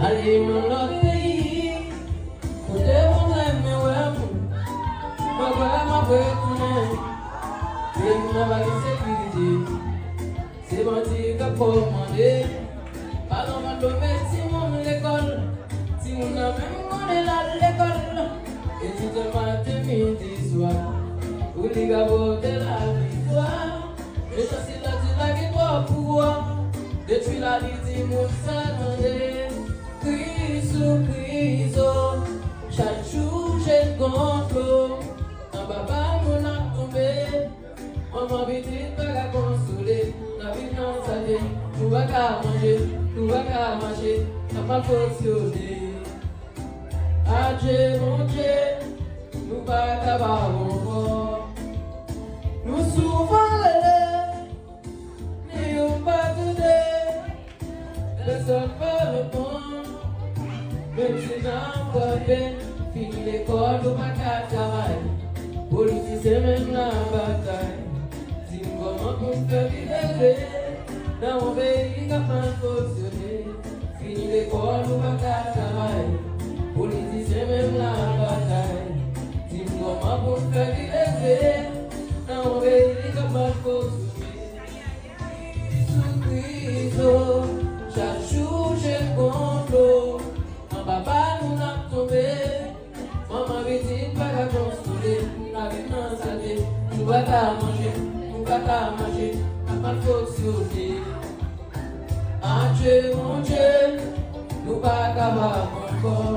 Allez, mon autre pays, côté mon aime, ma retourner, et ma valise sécurité. C'est bon, tu vas pour demander. Pardon, ma domaine, si mon l'école, si mon même on est là l'école, et si tu matin, midi, soir, ou les gars, de la victoire, et ça c'est là, tu l'as qui doit pouvoir, détruire la vie, du monde s'attendait. Criso, chaque jour j'ai le complot. Un papa mon a tombé. Maman vite pas la consoler. La vie non ça dit, tout va qu'à manger, ça m'a fonctionné. Adieu mon Dieu, nous pas qu'à voir encore. Nous souvent les n'ayons pas today. Personne pas répondre. Même si j'en vois bien, fini l'école ou ma carte travail. Politicien même la bataille. Dis comment pour faire vivre dans mon pays qui pas fonctionné. Fini l'école ou ma carte travail. Politicien même la bataille. Dis comment pour faire vivre dans mon pays qui pas fonctionné. Sous chaque jour j'ai complot. Papa nous a tombé, maman vite pas la consoler, la vie non salé, nous va qu'à manger, n'a pas fonctionné. Adieu mon Dieu, nous pas qu'à voir encore.